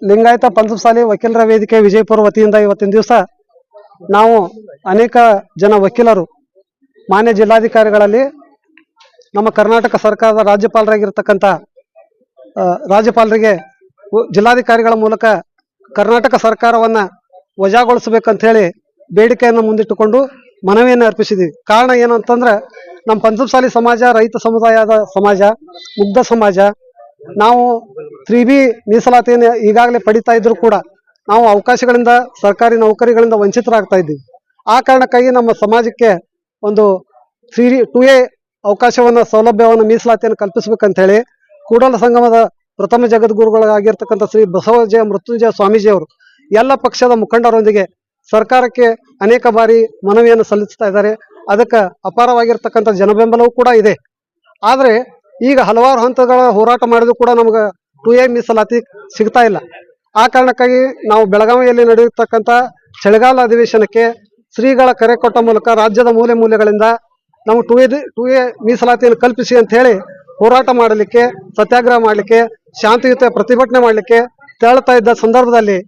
ಲಿಂಗಾಯತ ಪಂಚಮಸಾಲಿ ವಕೀಲರ ವೇದಿಕೆ ವಿಜಯಪುರ ವತಿಯಿಂದ ಇವತ್ತಿನ ದಿವಸ ನಾವು ಅನೇಕ ಜನ ವಕೀಲರು ಮಾನ್ಯ ಜಿಲ್ಲಾಧಿಕಾರಿಗಳಲ್ಲಿ ನಮ್ಮ ಕರ್ನಾಟಕ ಸರ್ಕಾರದ ರಾಜ್ಯಪಾಲರಾಗಿರ್ತಕ್ಕಂಥ ರಾಜ್ಯಪಾಲರಿಗೆ ಜಿಲ್ಲಾಧಿಕಾರಿಗಳ ಮೂಲಕ ಕರ್ನಾಟಕ ಸರ್ಕಾರವನ್ನ ವಜಾಗೊಳಿಸಬೇಕಂತ ಹೇಳಿ ಬೇಡಿಕೆಯನ್ನು ಮುಂದಿಟ್ಟುಕೊಂಡು ಮನವಿಯನ್ನು ಅರ್ಪಿಸಿದ್ದೀವಿ. ಕಾರಣ ಏನು ಅಂತಂದ್ರೆ ನಮ್ಮ ಪಂಚಮಸಾಲಿ ಸಮಾಜ ರೈತ ಸಮುದಾಯದ ಸಮಾಜ, ಮುಗ್ಧ ಸಮಾಜ. ನಾವು 3B ಮೀಸಲಾತಿಯನ್ನು ಈಗಾಗಲೇ ಪಡಿತಾ ಇದ್ರು ಕೂಡ ನಾವು ಅವಕಾಶಗಳಿಂದ ಸರ್ಕಾರಿ ನೌಕರಿಗಳಿಂದ ವಂಚಿತರಾಗ್ತಾ ಇದ್ದೀವಿ. ಆ ಕಾರಣಕ್ಕಾಗಿ ನಮ್ಮ ಸಮಾಜಕ್ಕೆ ಒಂದು 2A ಅವಕಾಶವನ್ನು ಸೌಲಭ್ಯವನ್ನು ಮೀಸಲಾತಿಯನ್ನು ಕಲ್ಪಿಸಬೇಕಂತ ಹೇಳಿ ಕೂಡಲ ಸಂಗಮದ ಪ್ರಥಮ ಜಗದ್ಗುರುಗಳಾಗಿರ್ತಕ್ಕಂಥ ಶ್ರೀ ಬಸವಜಯ ಮೃತ್ಯುಂಜಯ ಸ್ವಾಮೀಜಿಯವರು ಎಲ್ಲ ಪಕ್ಷದ ಮುಖಂಡರೊಂದಿಗೆ ಸರ್ಕಾರಕ್ಕೆ ಅನೇಕ ಬಾರಿ ಮನವಿಯನ್ನು ಸಲ್ಲಿಸ್ತಾ ಇದ್ದಾರೆ. ಅದಕ್ಕೆ ಅಪಾರವಾಗಿರ್ತಕ್ಕಂಥ ಜನಬೆಂಬಲವೂ ಕೂಡ ಇದೆ. ಆದರೆ ಈಗ ಹಲವಾರು ಹಂತಗಳ ಹೋರಾಟ ಮಾಡಿದ್ರು ಕೂಡ ನಮ್ಗೆ 2A ಮೀಸಲಾತಿ ಸಿಗ್ತಾ ಇಲ್ಲ. ಆ ಕಾರಣಕ್ಕಾಗಿ ನಾವು ಬೆಳಗಾವಿಯಲ್ಲಿ ನಡೆಯತಕ್ಕಂಥ ಚಳಿಗಾಲ ಅಧಿವೇಶನಕ್ಕೆ ಶ್ರೀಗಳ ಕರೆ ಕೊಟ್ಟ ಮೂಲಕ ರಾಜ್ಯದ ಮೂಲೆ ಮೂಲೆಗಳಿಂದ ನಾವು 2A ಮೀಸಲಾತಿಯನ್ನು ಕಲ್ಪಿಸಿ ಅಂತ ಹೇಳಿ ಹೋರಾಟ ಮಾಡಲಿಕ್ಕೆ, ಸತ್ಯಾಗ್ರಹ ಮಾಡಲಿಕ್ಕೆ, ಶಾಂತಿಯುತ ಪ್ರತಿಭಟನೆ ಮಾಡಲಿಕ್ಕೆ ತೆರಳುತ್ತಾ ಇದ್ದ ಸಂದರ್ಭದಲ್ಲಿ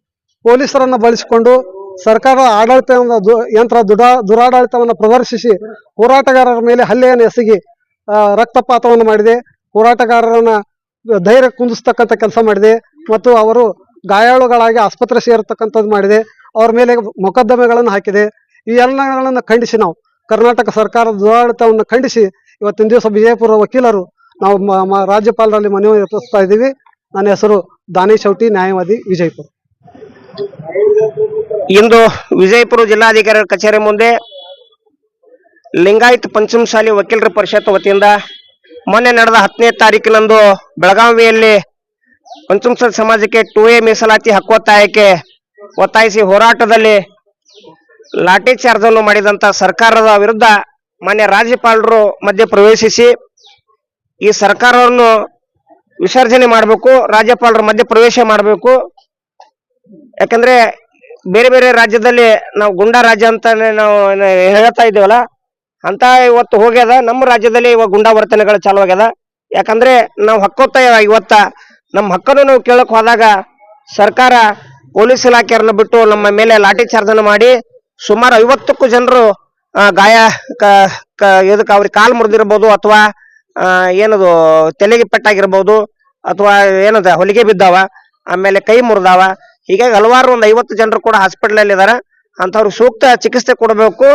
ಪೊಲೀಸರನ್ನು ಬಳಸಿಕೊಂಡು ಸರ್ಕಾರದ ಆಡಳಿತ ಯಂತ್ರ ದುರಾಡಳಿತವನ್ನು ಪ್ರದರ್ಶಿಸಿ ಹೋರಾಟಗಾರರ ಮೇಲೆ ಹಲ್ಲೆಯನ್ನು ಎಸಗಿ ರಕ್ತಪಾತವನ್ನು ಮಾಡಿದೆ. ಹೋರಾಟಗಾರರನ್ನ ಧೈರ್ಯ ಕುಂದಿಸ್ತಕ್ಕಂಥ ಕೆಲಸ ಮಾಡಿದೆ ಮತ್ತು ಅವರು ಗಾಯಾಳುಗಳಾಗಿ ಆಸ್ಪತ್ರೆ ಸೇರತಕ್ಕಂಥದ್ದು ಮಾಡಿದೆ. ಅವ್ರ ಮೇಲೆ ಮೊಕದ್ದಮೆಗಳನ್ನು ಹಾಕಿದೆ. ಈ ಎಲ್ಲಗಳನ್ನು ಖಂಡಿಸಿ ನಾವು ಕರ್ನಾಟಕ ಸರ್ಕಾರದ ದುರಾಡಳಿತವನ್ನು ಖಂಡಿಸಿ ಇವತ್ತಿನ ದಿವಸ ವಿಜಯಪುರ ವಕೀಲರು ನಾವು ರಾಜ್ಯಪಾಲರಲ್ಲಿ ಮನವಿ ಅರ್ಪಿಸ್ತಾ ಇದ್ದೀವಿ. ನನ್ನ ಹೆಸರು ದಾನೇಶ್ ಶೌಟಿ, ನ್ಯಾಯವಾದಿ, ವಿಜಯಪುರ. ಇಂದು ವಿಜಯಪುರ ಜಿಲ್ಲಾಧಿಕಾರಿ ಕಚೇರಿ ಮುಂದೆ ಲಿಂಗಾಯತ್ ಪಂಚಮಸಾಲಿ ವಕೀಲರ ಪರಿಷತ್ ವತಿಯಿಂದ ಮೊನ್ನೆ ನಡೆದ 10ನೇ ತಾರೀಕಿನಂದು ಬೆಳಗಾವಿಯಲ್ಲಿ ಪಂಚಮಸಾಲಿ ಸಮಾಜಕ್ಕೆ 2A ಮೀಸಲಾತಿ ಹಕ್ಕೊತ್ತಾಯಕ್ಕೆ ಒತ್ತಾಯಿಸಿ ಹೋರಾಟದಲ್ಲಿ ಲಾಠಿ ಚಾರ್ಜ್ ಅನ್ನು ಮಾಡಿದಂತ ಸರ್ಕಾರದ ವಿರುದ್ಧ ಮಾನ್ಯ ರಾಜ್ಯಪಾಲರು ಮಧ್ಯೆ ಪ್ರವೇಶಿಸಿ ಈ ಸರ್ಕಾರವನ್ನು ವಿಸರ್ಜನೆ ಮಾಡಬೇಕು, ರಾಜ್ಯಪಾಲರ ಮಧ್ಯೆ ಪ್ರವೇಶ ಮಾಡಬೇಕು. ಯಾಕಂದ್ರೆ ಬೇರೆ ಬೇರೆ ರಾಜ್ಯದಲ್ಲಿ ನಾವು ಗುಂಡಾ ರಾಜ್ಯ ಅಂತ ನಾವು ಹೇಳ್ತಾ ಇದ್ದೇವಲ್ಲ, ಅಂತ ಇವತ್ತು ಹೋಗ್ಯದ. ನಮ್ಮ ರಾಜ್ಯದಲ್ಲಿ ಇವಾಗ ಗುಂಡಾ ವರ್ತನೆಗಳು ಚಾಲು ಆಗ್ಯದ. ಯಾಕಂದ್ರೆ ನಾವು ಹಕ್ಕೊತ್ತಾಯ ಇವತ್ತ ನಮ್ಮ ಹಕ್ಕನ್ನು ನಾವು ಕೇಳಕ್ ಹೋದಾಗ ಸರ್ಕಾರ ಪೊಲೀಸ್ ಇಲಾಖೆಯರನ್ನ ಬಿಟ್ಟು ನಮ್ಮ ಮೇಲೆ ಲಾಠಿ ಚಾರ್ಜ್ ಅನ್ನು ಮಾಡಿ ಸುಮಾರು 50ಕ್ಕೂ ಜನರು ಗಾಯ ಇದಕ್ಕೆ ಅವ್ರಿಗೆ ಕಾಲು ಮುರಿದಿರ್ಬೋದು, ಅಥವಾ ಏನದು ತಲೆಗೆ ಪೆಟ್ಟಾಗಿರ್ಬೋದು, ಅಥವಾ ಏನದ ಹೊಲಿಗೆ ಬಿದ್ದಾವ, ಆಮೇಲೆ ಕೈ ಮುರಿದಾವ. ಹೀಗಾಗಿ ಹಲವಾರು ಒಂದು 50 ಜನರು ಕೂಡ ಹಾಸ್ಪಿಟಲ್ ಅಲ್ಲಿ ಇದಾರ. ಅಂತವ್ರಿಗೆ ಸೂಕ್ತ ಚಿಕಿತ್ಸೆ ಕೊಡಬೇಕು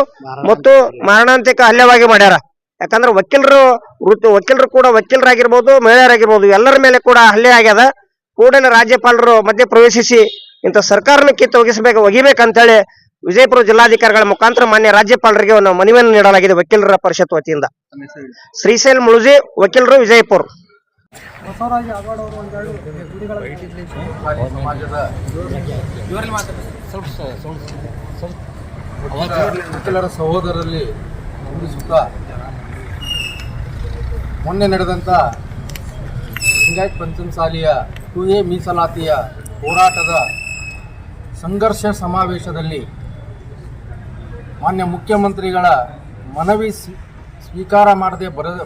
ಮತ್ತು ಮಾರಣಾಂತಿಕ ಹಲ್ಲೆವಾಗಿ ಮಾಡ್ಯಾರ. ಯಾಕಂದ್ರೆ ವಕೀಲರು ಕೂಡ ವಕೀಲರಾಗಿರ್ಬೋದು, ಮಹಿಳೆಯರಾಗಿರ್ಬೋದು, ಎಲ್ಲರ ಮೇಲೆ ಕೂಡ ಹಲ್ಲೆ ಆಗ್ಯದ. ಕೂಡಲೇ ರಾಜ್ಯಪಾಲರು ಮಧ್ಯೆ ಪ್ರವೇಶಿಸಿ ಇಂಥ ಸರ್ಕಾರನ ಒಗಿಬೇಕಂತ ಹೇಳಿ ವಿಜಯಪುರ ಜಿಲ್ಲಾಧಿಕಾರಿಗಳ ಮುಖಾಂತರ ಮಾನ್ಯ ರಾಜ್ಯಪಾಲರಿಗೆ ಒಂದು ಮನವಿಯನ್ನು ನೀಡಲಾಗಿದೆ ವಕೀಲರ ಪರಿಷತ್ ವತಿಯಿಂದ. ಶ್ರೀಶೈಲ್ ಮುಳುಜಿ, ವಕೀಲರು, ವಿಜಯಪುರ. ವಕೀಲರ ಸಹೋದರರಲ್ಲಿ ಕೂಡಿಸುತ್ತಾ ಮೊನ್ನೆ ನಡೆದಂಥ ಲಿಂಗಾಯತ್ ಪಂಚಮಸಾಲಿಯ 2A ಮೀಸಲಾತಿಯ ಹೋರಾಟದ ಸಂಘರ್ಷ ಸಮಾವೇಶದಲ್ಲಿ ಮಾನ್ಯ ಮುಖ್ಯಮಂತ್ರಿಗಳ ಮನವಿ ಸ್ವೀಕಾರ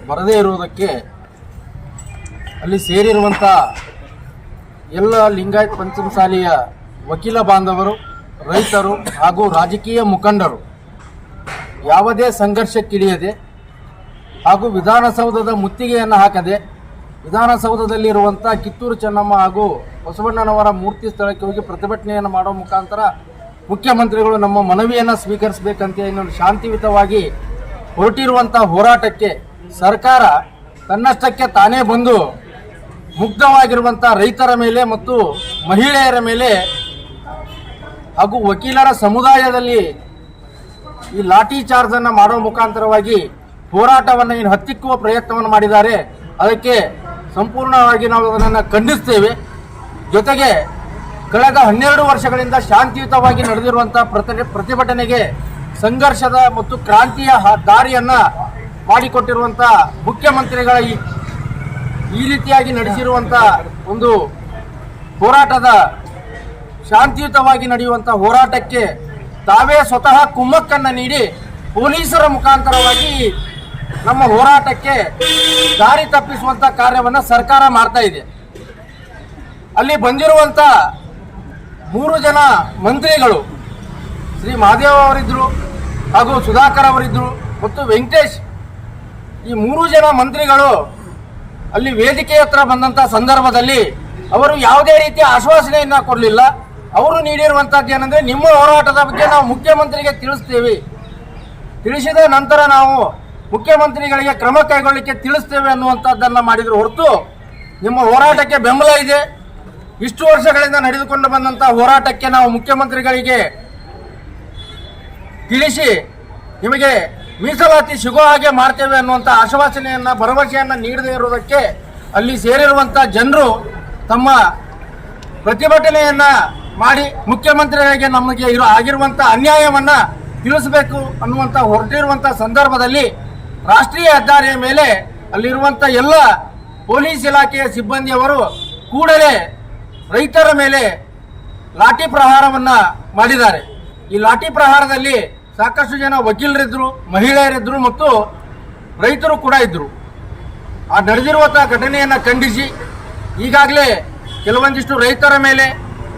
ಬರದೇ ಇರುವುದಕ್ಕೆ ಅಲ್ಲಿ ಸೇರಿರುವಂಥ ಎಲ್ಲ ಲಿಂಗಾಯತ್ ಪಂಚಮಸಾಲಿಯ ವಕೀಲ ಬಾಂಧವರು, ರೈತರು ಹಾಗೂ ರಾಜಕೀಯ ಮುಖಂಡರು ಯಾವುದೇ ಸಂಘರ್ಷಕ್ಕಿಳಿಯದೆ ಹಾಗೂ ವಿಧಾನಸೌಧದ ಮುತ್ತಿಗೆಯನ್ನು ಹಾಕದೆ ವಿಧಾನಸೌಧದಲ್ಲಿರುವಂಥ ಕಿತ್ತೂರು ಚೆನ್ನಮ್ಮ ಹಾಗೂ ಬಸವಣ್ಣನವರ ಮೂರ್ತಿ ಸ್ಥಳಕ್ಕೆ ಹೋಗಿ ಪ್ರತಿಭಟನೆಯನ್ನು ಮಾಡುವ ಮುಖಾಂತರ ಮುಖ್ಯಮಂತ್ರಿಗಳು ನಮ್ಮ ಮನವಿಯನ್ನು ಸ್ವೀಕರಿಸಬೇಕಂತ ಇನ್ನೊಂದು ಶಾಂತಿಯುತವಾಗಿ ಹೊರಟಿರುವಂಥ ಹೋರಾಟಕ್ಕೆ ಸರ್ಕಾರ ತನ್ನಷ್ಟಕ್ಕೆ ತಾನೇ ಬಂದು ಮುಗ್ಧವಾಗಿರುವಂಥ ರೈತರ ಮೇಲೆ ಮತ್ತು ಮಹಿಳೆಯರ ಮೇಲೆ ಹಾಗೂ ವಕೀಲರ ಸಮುದಾಯದಲ್ಲಿ ಈ ಲಾಠಿ ಚಾರ್ಜ್ ಅನ್ನು ಮಾಡುವ ಮುಖಾಂತರವಾಗಿ ಹೋರಾಟವನ್ನು ಇನ್ನು ಹತ್ತಿಕ್ಕುವ ಪ್ರಯತ್ನವನ್ನು ಮಾಡಿದ್ದಾರೆ. ಅದಕ್ಕೆ ಸಂಪೂರ್ಣವಾಗಿ ನಾವು ಅದನ್ನು ಖಂಡಿಸ್ತೇವೆ. ಜೊತೆಗೆ ಕಳೆದ 12 ವರ್ಷಗಳಿಂದ ಶಾಂತಿಯುತವಾಗಿ ನಡೆದಿರುವಂಥ ಪ್ರತಿಭಟನೆಗೆ ಸಂಘರ್ಷದ ಮತ್ತು ಕ್ರಾಂತಿಯ ದಾರಿಯನ್ನು ಮಾಡಿಕೊಟ್ಟಿರುವಂಥ ಮುಖ್ಯಮಂತ್ರಿಗಳ ಈ ರೀತಿಯಾಗಿ ನಡೆಸಿರುವಂಥ ಒಂದು ಹೋರಾಟದ ಶಾಂತಿಯುತವಾಗಿ ನಡೆಯುವಂಥ ಹೋರಾಟಕ್ಕೆ ತಾವೇ ಸ್ವತಃ ಕುಮ್ಮಕ್ಕನ್ನು ನೀಡಿ ಪೊಲೀಸರ ಮುಖಾಂತರವಾಗಿ ನಮ್ಮ ಹೋರಾಟಕ್ಕೆ ದಾರಿ ತಪ್ಪಿಸುವಂಥ ಕಾರ್ಯವನ್ನು ಸರ್ಕಾರ ಮಾಡ್ತಾ ಇದೆ. ಅಲ್ಲಿ ಬಂದಿರುವಂಥ 3 ಜನ ಮಂತ್ರಿಗಳು ಶ್ರೀ ಮಹಾದೇವ ಅವರಿದ್ದರು, ಹಾಗೂ ಸುಧಾಕರ್ ಅವರಿದ್ದರು ಮತ್ತು ವೆಂಕಟೇಶ್, ಈ 3 ಜನ ಮಂತ್ರಿಗಳು ಅಲ್ಲಿ ವೇದಿಕೆ ಹತ್ರ ಬಂದಂಥ ಸಂದರ್ಭದಲ್ಲಿ ಅವರು ಯಾವುದೇ ರೀತಿಯ ಆಶ್ವಾಸನೆಯನ್ನು ಕೊಡಲಿಲ್ಲ. ಅವರು ನೀಡಿರುವಂಥದ್ದು ಏನಂದರೆ, ನಿಮ್ಮ ಹೋರಾಟದ ಬಗ್ಗೆ ನಾವು ಮುಖ್ಯಮಂತ್ರಿಗೆ ತಿಳಿಸ್ತೇವೆ, ತಿಳಿಸಿದ ನಂತರ ನಾವು ಮುಖ್ಯಮಂತ್ರಿಗಳಿಗೆ ಕ್ರಮ ಕೈಗೊಳ್ಳಲಿಕ್ಕೆ ತಿಳಿಸ್ತೇವೆ ಅನ್ನುವಂಥದ್ದನ್ನು ಮಾಡಿದ್ರು ಹೊರತು ನಿಮ್ಮ ಹೋರಾಟಕ್ಕೆ ಬೆಂಬಲ ಇದೆ, ಇಷ್ಟು ವರ್ಷಗಳಿಂದ ನಡೆದುಕೊಂಡು ಬಂದಂಥ ಹೋರಾಟಕ್ಕೆ ನಾವು ಮುಖ್ಯಮಂತ್ರಿಗಳಿಗೆ ತಿಳಿಸಿ ನಿಮಗೆ ಮೀಸಲಾತಿ ಸಿಗೋ ಹಾಗೆ ಮಾಡ್ತೇವೆ ಅನ್ನುವಂಥ ಆಶ್ವಾಸನೆಯನ್ನು ಭರವಸೆಯನ್ನು ನೀಡದೇ ಇರುವುದಕ್ಕೆ ಅಲ್ಲಿ ಸೇರಿರುವಂಥ ಜನರು ತಮ್ಮ ಪ್ರತಿಭಟನೆಯನ್ನು ಮಾಡಿ ಮುಖ್ಯಮಂತ್ರಿಗಳಿಗೆ ನಮಗೆ ಆಗಿರುವಂಥ ಅನ್ಯಾಯವನ್ನು ತಿಳಿಸಬೇಕು ಅನ್ನುವಂಥ ಹೊರಟಿರುವಂಥ ಸಂದರ್ಭದಲ್ಲಿ ರಾಷ್ಟ್ರೀಯ ಹೆದ್ದಾರಿಯ ಮೇಲೆ ಅಲ್ಲಿರುವಂಥ ಎಲ್ಲ ಪೊಲೀಸ್ ಇಲಾಖೆಯ ಸಿಬ್ಬಂದಿಯವರು ಕೂಡಲೇ ರೈತರ ಮೇಲೆ ಲಾಠಿ ಪ್ರಹಾರವನ್ನು ಮಾಡಿದ್ದಾರೆ. ಈ ಲಾಠಿ ಪ್ರಹಾರದಲ್ಲಿ ಸಾಕಷ್ಟು ಜನ ವಕೀಲರಿದ್ದರು, ಮಹಿಳೆಯರಿದ್ದರು ಮತ್ತು ರೈತರು ಕೂಡ ಇದ್ದರು. ಆ ನಡೆದಿರುವಂಥ ಘಟನೆಯನ್ನು ಖಂಡಿಸಿ ಈಗಾಗಲೇ ಕೆಲವೊಂದಿಷ್ಟು ರೈತರ ಮೇಲೆ,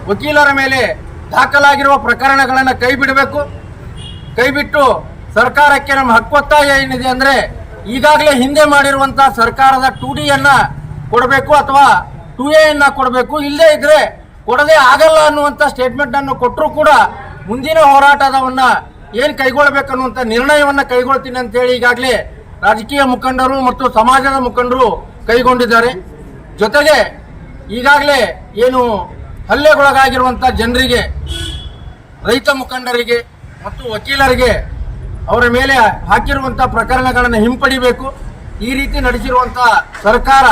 ವಕೀಲರ ಮೇಲೆ ದಾಖಲಾಗಿರುವ ಪ್ರಕರಣಗಳನ್ನು ಕೈ ಬಿಡಬೇಕು. ಕೈಬಿಟ್ಟು ಸರ್ಕಾರಕ್ಕೆ ನಮ್ಮ ಹಕ್ಕೊತ್ತಾಯ ಏನಿದೆ ಅಂದರೆ, ಈಗಾಗಲೇ ಹಿಂದೆ ಮಾಡಿರುವಂಥ ಸರ್ಕಾರದ 2Dಯನ್ನು ಕೊಡಬೇಕು ಅಥವಾ 2Aಯನ್ನು ಕೊಡಬೇಕು, ಇಲ್ಲದೇ ಇದ್ದರೆ ಕೊಡದೇ ಆಗಲ್ಲ ಅನ್ನುವಂಥ ಸ್ಟೇಟ್ಮೆಂಟನ್ನು ಕೊಟ್ಟರೂ ಕೂಡ ಮುಂದಿನ ಹೋರಾಟವನ್ನು ಏನು ಕೈಗೊಳ್ಳಬೇಕನ್ನುವಂಥ ನಿರ್ಣಯವನ್ನು ಕೈಗೊಳ್ತೀನಿ ಅಂತೇಳಿ ಈಗಾಗಲೇ ರಾಜಕೀಯ ಮುಖಂಡರು ಮತ್ತು ಸಮಾಜದ ಮುಖಂಡರು ಕೈಗೊಂಡಿದ್ದಾರೆ. ಜೊತೆಗೆ ಈಗಾಗಲೇ ಏನು ಹಲ್ಲೆಗೊಳಗಾಗಿರುವಂಥ ಜನರಿಗೆ, ರೈತ ಮುಖಂಡರಿಗೆ ಮತ್ತು ವಕೀಲರಿಗೆ ಅವರ ಮೇಲೆ ಹಾಕಿರುವಂಥ ಪ್ರಕರಣಗಳನ್ನು ಹಿಂಪಡಿಬೇಕು. ಈ ರೀತಿ ನಡೆಸಿರುವಂಥ ಸರ್ಕಾರ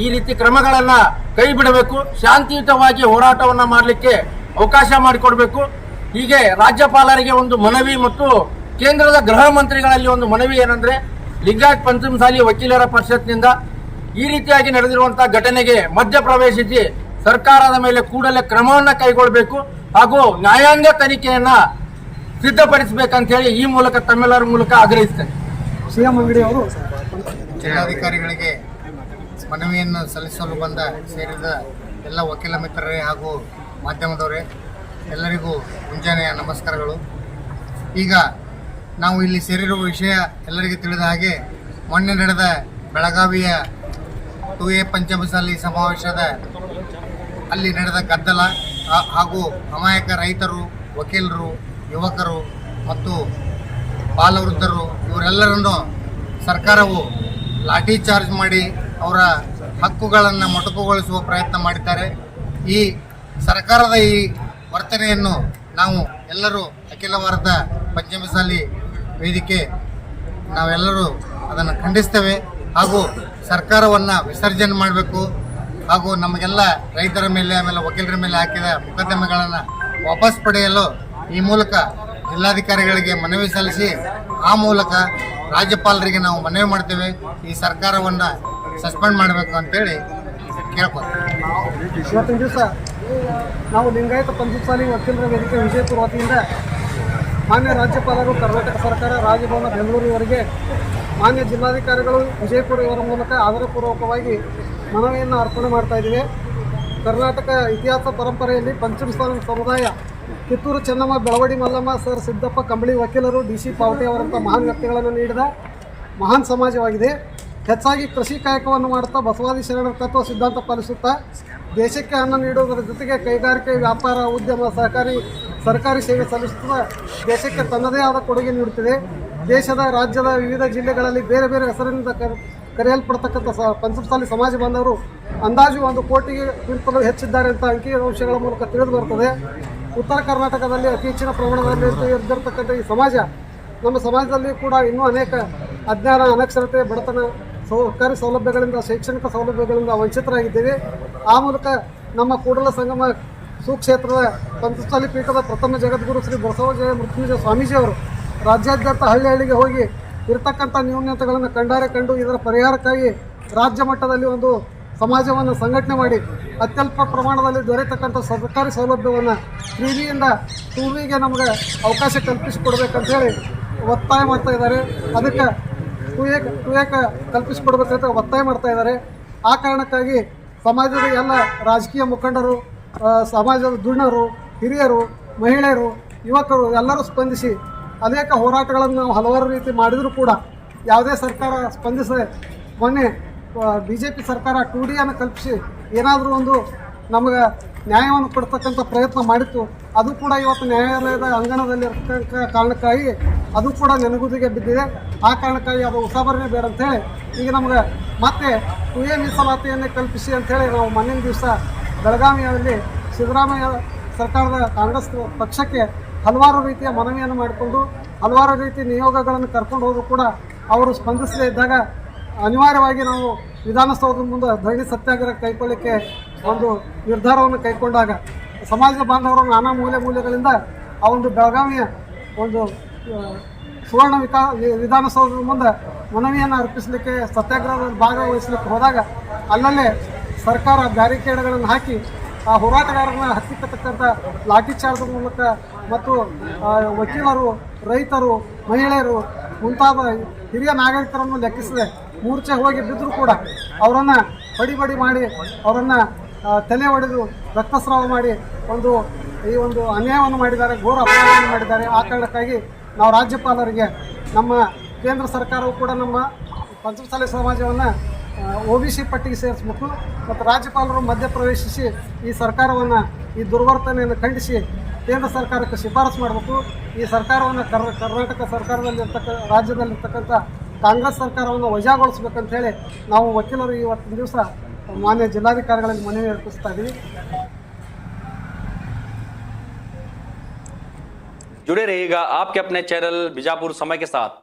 ಈ ರೀತಿ ಕ್ರಮಗಳನ್ನು ಕೈ ಬಿಡಬೇಕು, ಶಾಂತಿಯುತವಾಗಿ ಹೋರಾಟವನ್ನು ಮಾಡಲಿಕ್ಕೆ ಅವಕಾಶ ಮಾಡಿಕೊಡಬೇಕು. ಹೀಗೆ ರಾಜ್ಯಪಾಲರಿಗೆ ಒಂದು ಮನವಿ ಮತ್ತು ಕೇಂದ್ರದ ಗೃಹ ಮಂತ್ರಿಗಳಲ್ಲಿ ಒಂದು ಮನವಿ ಏನಂದರೆ, ಲಿಂಗಾಯತ್ ಪಂಚಮಸಾಲಿ ವಕೀಲರ ಪರಿಷತ್ನಿಂದ ಈ ರೀತಿಯಾಗಿ ನಡೆದಿರುವಂಥ ಘಟನೆಗೆ ಮಧ್ಯಪ್ರವೇಶಿಸಿ ಸರ್ಕಾರದ ಮೇಲೆ ಕೂಡಲೇ ಕ್ರಮವನ್ನು ಕೈಗೊಳ್ಳಬೇಕು ಹಾಗೂ ನ್ಯಾಯಾಂಗ ತನಿಖೆಯನ್ನು ಸಿದ್ಧಪಡಿಸಬೇಕಂತ ಹೇಳಿ ಈ ಮೂಲಕ ತಮ್ಮೆಲ್ಲರ ಮೂಲಕ ಆಗ್ರಹಿಸ್ತೇನೆ. ಸಿಎಂ ಅಂಗಡಿ ಅವರು ಜಿಲ್ಲಾಧಿಕಾರಿಗಳಿಗೆ ಮನವಿಯನ್ನು ಸಲ್ಲಿಸಲು ಸೇರಿದ ಎಲ್ಲ ವಕೀಲ ಮಿತ್ರರೇ ಹಾಗೂ ಮಾಧ್ಯಮದವರೇ ಎಲ್ಲರಿಗೂ ಮುಂಜಾನೆಯ ನಮಸ್ಕಾರಗಳು. ಈಗ ನಾವು ಇಲ್ಲಿ ಸೇರಿರುವ ವಿಷಯ ಎಲ್ಲರಿಗೂ ತಿಳಿದ ಹಾಗೆ ಮೊನ್ನೆ ನಡೆದ ಬೆಳಗಾವಿಯ 2A ಪಂಚಮಸಾಲಿ ಸಮಾವೇಶದ ಅಲ್ಲಿ ನಡೆದ ಗದ್ದಲ ಹಾಗೂ ಅಮಾಯಕ ರೈತರು, ವಕೀಲರು, ಯುವಕರು ಮತ್ತು ಬಾಲವೃದ್ಧರು ಇವರೆಲ್ಲರನ್ನು ಸರ್ಕಾರವು ಲಾಠಿ ಚಾರ್ಜ್ ಮಾಡಿ ಅವರ ಹಕ್ಕುಗಳನ್ನು ಮೊಟಕುಗೊಳಿಸುವ ಪ್ರಯತ್ನ ಮಾಡಿದ್ದಾರೆ. ಈ ಸರ್ಕಾರದ ಈ ವರ್ತನೆಯನ್ನು ನಾವು ಎಲ್ಲರೂ ಅಖಿಲ ಭಾರತ ಪಂಚಮಸಾಲಿ ವೇದಿಕೆ ನಾವೆಲ್ಲರೂ ಅದನ್ನು ಖಂಡಿಸ್ತೇವೆ ಹಾಗೂ ಸರ್ಕಾರವನ್ನು ವಿಸರ್ಜನೆ ಮಾಡಬೇಕು ಹಾಗೂ ನಮಗೆಲ್ಲ ರೈತರ ಮೇಲೆ ಆಮೇಲೆ ವಕೀಲರ ಮೇಲೆ ಹಾಕಿದ ಮೊಕದ್ದಮೆಗಳನ್ನು ವಾಪಸ್ ಪಡೆಯಲು ಈ ಮೂಲಕ ಜಿಲ್ಲಾಧಿಕಾರಿಗಳಿಗೆ ಮನವಿ ಸಲ್ಲಿಸಿ ಆ ಮೂಲಕ ರಾಜ್ಯಪಾಲರಿಗೆ ನಾವು ಮನವಿ ಮಾಡ್ತೇವೆ, ಈ ಸರ್ಕಾರವನ್ನು ಸಸ್ಪೆಂಡ್ ಮಾಡಬೇಕು ಅಂತೇಳಿ ಕೇಳ್ಕೊತೀವಿ. ಇವತ್ತಿನ ದಿವಸ ನಾವು ಲಿಂಗಾಯತ ಪಂಚಮಸಾಲಿ ವಕೀಲರ ವೇದಿಕೆ ವಿಜಯಪುರ ವತಿಯಿಂದ ಮಾನ್ಯ ರಾಜ್ಯಪಾಲರು, ಕರ್ನಾಟಕ ಸರ್ಕಾರ, ರಾಜಭವನ ಬೆಂಗಳೂರಿವರೆಗೆ ಮಾನ್ಯ ಜಿಲ್ಲಾಧಿಕಾರಿಗಳು ವಿಜಯಪುರ ಇವರ ಮೂಲಕ ಆದರಪೂರ್ವಕವಾಗಿ ಮನವಿಯನ್ನು ಅರ್ಪಣೆ ಮಾಡ್ತಾ ಇದ್ದೀವಿ. ಕರ್ನಾಟಕ ಇತಿಹಾಸ ಪರಂಪರೆಯಲ್ಲಿ ಪಂಚಮಸಾಲಿ ಸಮುದಾಯ ಕಿತ್ತೂರು ಚೆನ್ನಮ್ಮ, ಬೆಳವಡಿ ಮಲ್ಲಮ್ಮ, ಸರ್ ಸಿದ್ದಪ್ಪ ಕಂಬಳಿ ವಕೀಲರು, DC ಪಾವಟೆ ಅವರಂಥ ಮಹಾನ್ ವ್ಯಕ್ತಿಗಳನ್ನು ನೀಡಿದ ಮಹಾನ್ ಸಮಾಜವಾಗಿದೆ. ಹೆಚ್ಚಾಗಿ ಕೃಷಿ ಕಾಯಕವನ್ನು ಮಾಡುತ್ತಾ ಬಸವಾದಿ ಶರಣರ ತತ್ವ ಸಿದ್ಧಾಂತ ಪಾಲಿಸುತ್ತಾ ದೇಶಕ್ಕೆ ಅನ್ನ ನೀಡುವುದರ ಜೊತೆಗೆ ಕೈಗಾರಿಕೆ, ವ್ಯಾಪಾರ, ಉದ್ಯಮ, ಸರ್ಕಾರಿ ಸೇವೆ ಸಲ್ಲಿಸುತ್ತಾ ದೇಶಕ್ಕೆ ತನ್ನದೇ ಆದ ಕೊಡುಗೆ ನೀಡುತ್ತಿದೆ. ದೇಶದ, ರಾಜ್ಯದ ವಿವಿಧ ಜಿಲ್ಲೆಗಳಲ್ಲಿ ಬೇರೆ ಬೇರೆ ಹೆಸರಿನಿಂದ ಕರೆಯಲ್ಪಡ್ತಕ್ಕಂಥ ಪಂಚಮಸಾಲಿ ಸಮಾಜ ಬಾಂಧವರು ಅಂದಾಜು 1 ಕೋಟಿಗಿಂತಲೂ ಹೆಚ್ಚಿದ್ದಾರೆ ಅಂತ ಅಂಕಿಅಂಶಗಳ ಮೂಲಕ ತಿಳಿದು ಬರುತ್ತದೆ. ಉತ್ತರ ಕರ್ನಾಟಕದಲ್ಲಿ ಅತಿ ಹೆಚ್ಚಿನ ಪ್ರಮಾಣದಲ್ಲಿ ಇದ್ದಿರತಕ್ಕಂಥ ಈ ಸಮಾಜ, ನಮ್ಮ ಸಮಾಜದಲ್ಲಿ ಕೂಡ ಇನ್ನೂ ಅನೇಕ ಅಜ್ಞಾನ, ಅನಕ್ಷರತೆ, ಬಡತನ, ಸರ್ಕಾರಿ ಸೌಲಭ್ಯಗಳಿಂದ, ಶೈಕ್ಷಣಿಕ ಸೌಲಭ್ಯಗಳಿಂದ ವಂಚಿತರಾಗಿದ್ದೇವೆ. ಆ ಮೂಲಕ ನಮ್ಮ ಕೂಡಲ ಸಂಗಮ ಸುಕ್ಷೇತ್ರದ ಪಂಚಮಸಾಲಿ ಪೀಠದ ಪ್ರಥಮ ಜಗದ್ಗುರು ಶ್ರೀ ಬಸವಜಯ ಮೃತ್ಯುಂಜಯ ಸ್ವಾಮೀಜಿಯವರು ರಾಜ್ಯಾದ್ಯಂತ ಹಳ್ಳಿಗೆ ಹೋಗಿ ಇರತಕ್ಕಂಥ ನ್ಯೂನತೆಗಳನ್ನು ಕಂಡು ಇದರ ಪರಿಹಾರಕ್ಕಾಗಿ ರಾಜ್ಯ ಮಟ್ಟದಲ್ಲಿ ಒಂದು ಸಮಾಜವನ್ನು ಸಂಘಟನೆ ಮಾಡಿ ಅತ್ಯಲ್ಪ ಪ್ರಮಾಣದಲ್ಲಿ ದೊರೆತಕ್ಕಂಥ ಸರ್ಕಾರಿ ಸೌಲಭ್ಯವನ್ನು 3Bಯಿಂದ 2Bಗೆ ನಮಗೆ ಅವಕಾಶ ಕಲ್ಪಿಸಿಕೊಡ್ಬೇಕಂತ ಹೇಳಿ ಒತ್ತಾಯ ಮಾಡ್ತಾ ಇದ್ದಾರೆ. ಅದಕ್ಕೆ 2A ಕಲ್ಪಿಸಿಕೊಡ್ಬೇಕಂತ ಒತ್ತಾಯ ಮಾಡ್ತಾ ಇದ್ದಾರೆ. ಆ ಕಾರಣಕ್ಕಾಗಿ ಸಮಾಜದ ಎಲ್ಲ ರಾಜಕೀಯ ಮುಖಂಡರು, ಸಮಾಜದ ದುರ್ಣರು, ಹಿರಿಯರು, ಮಹಿಳೆಯರು, ಯುವಕರು ಎಲ್ಲರೂ ಸ್ಪಂದಿಸಿ ಅನೇಕ ಹೋರಾಟಗಳನ್ನು ನಾವು ಹಲವಾರು ರೀತಿ ಮಾಡಿದರೂ ಕೂಡ ಯಾವುದೇ ಸರ್ಕಾರ ಸ್ಪಂದಿಸದೆ ಮೊನ್ನೆ BJP ಸರ್ಕಾರ 2D ಅನ್ನು ಕಲ್ಪಿಸಿ ಏನಾದರೂ ಒಂದು ನಮಗೆ ನ್ಯಾಯವನ್ನು ಕೊಡ್ತಕ್ಕಂಥ ಪ್ರಯತ್ನ ಮಾಡಿತ್ತು. ಅದು ಕೂಡ ಇವತ್ತು ನ್ಯಾಯಾಲಯದ ಅಂಗಣದಲ್ಲಿ ಕಾರಣಕ್ಕಾಗಿ ಅದು ಕೂಡ ನೆನಗುದಿಗೆ ಬಿದ್ದಿದೆ. ಆ ಕಾರಣಕ್ಕಾಗಿ ಅದು ಉಸಾಬರಣೆ ಬೇಡ ಅಂಥೇಳಿ ಈಗ ನಮ್ಗೆ ಮತ್ತೆ 2A ಮೀಸಲಾತಿಯನ್ನೇ ಕಲ್ಪಿಸಿ ಅಂಥೇಳಿ ನಾವು ಮೊನ್ನೆ ದಿವಸ ಬೆಳಗಾವಿಯಲ್ಲಿ ಸಿದ್ದರಾಮಯ್ಯ ಸರ್ಕಾರದ ಕಾಂಗ್ರೆಸ್ ಪಕ್ಷಕ್ಕೆ ಹಲವಾರು ರೀತಿಯ ಮನವಿಯನ್ನು ಮಾಡಿಕೊಂಡು ಹಲವಾರು ರೀತಿ ನಿಯೋಗಗಳನ್ನು ಕರ್ಕೊಂಡು ಹೋದರೂ ಕೂಡ ಅವರು ಸ್ಪಂದಿಸದೇ ಇದ್ದಾಗ ಅನಿವಾರ್ಯವಾಗಿ ನಾವು ವಿಧಾನಸೌಧದ ಮುಂದೆ ಧರಣಿ ಸತ್ಯಾಗ್ರಹ ಕೈಗೊಳ್ಳಲಿಕ್ಕೆ ಒಂದು ನಿರ್ಧಾರವನ್ನು ಕೈಗೊಂಡಾಗ ಸಮಾಜ ಬಾಂಧವರು ನಾನಾ ಮೂಲೆಗಳಿಂದ ಆ ಒಂದು ಬೆಳಗಾವಿಯ ಒಂದು ಸುವರ್ಣ ವಿಧಾನಸೌಧದ ಮುಂದೆ ಮನವಿಯನ್ನು ಅರ್ಪಿಸಲಿಕ್ಕೆ ಸತ್ಯಾಗ್ರಹದಲ್ಲಿ ಭಾಗವಹಿಸಲಿಕ್ಕೆ ಹೋದಾಗ ಅಲ್ಲಲ್ಲೇ ಸರ್ಕಾರ ಬ್ಯಾರಿಕೇಡ್ಗಳನ್ನು ಹಾಕಿ ಆ ಹೋರಾಟಗಾರರನ್ನ ಹತ್ತಿಕ್ಕತಕ್ಕಂಥ ಲಾಠಿ ಚಾರ್ಜ್ ಮೂಲಕ ಮತ್ತು ವಕೀಲರು, ರೈತರು, ಮಹಿಳೆಯರು ಮುಂತಾದ ಹಿರಿಯ ನಾಗರಿಕರನ್ನು ಲೆಕ್ಕಿಸದೆ ಮೂರ್ಛೆ ಹೋಗಿ ಬಿದ್ದರೂ ಕೂಡ ಅವರನ್ನು ಬಡಿ ಮಾಡಿ ಅವರನ್ನು ತಲೆ ಒಡೆದು ರಕ್ತಸ್ರಾವ ಮಾಡಿ ಈ ಒಂದು ಅನ್ಯಾಯವನ್ನು ಮಾಡಿದ್ದಾರೆ, ಘೋರ ಅಪರಾಧವನ್ನು ಮಾಡಿದ್ದಾರೆ. ಆ ಕಾರಣಕ್ಕಾಗಿ ನಾವು ರಾಜ್ಯಪಾಲರಿಗೆ ನಮ್ಮ ಕೇಂದ್ರ ಸರ್ಕಾರವು ಕೂಡ ನಮ್ಮ ಪಂಚಮಸಾಲಿ ಸಮಾಜವನ್ನು OBC ಪಟ್ಟಿಗೆ ಸೇರಿಸಬೇಕು ಮತ್ತು ರಾಜ್ಯಪಾಲರು ಮಧ್ಯಪ್ರವೇಶಿಸಿ ಈ ಸರ್ಕಾರವನ್ನು ಈ ದುರ್ವರ್ತನೆಯನ್ನು ಖಂಡಿಸಿ ಕೇಂದ್ರ ಸರ್ಕಾರಕ್ಕೆ ಶಿಫಾರಸು ಮಾಡಬೇಕು. ಈ ಸರ್ಕಾರವನ್ನು ಕರ್ನಾಟಕ ರಾಜ್ಯದಲ್ಲಿರ್ತಕ್ಕಂಥ ಕಾಂಗ್ರೆಸ್ ಸರ್ಕಾರವನ್ನು ವಜಾಗೊಳಿಸಬೇಕಂತ ಹೇಳಿ ನಾವು ವಕೀಲರು ಇವತ್ತಿನ ದಿವಸ ಮಾನ್ಯ ಜಿಲ್ಲಾಧಿಕಾರಿಗಳಲ್ಲಿ ಮನವಿ ಅರ್ಪಿಸ್ತಾ ಇದ್ದೀವಿ. जुड़े रहिएगा आपके अपने चैनल बीजापुर समय के साथ।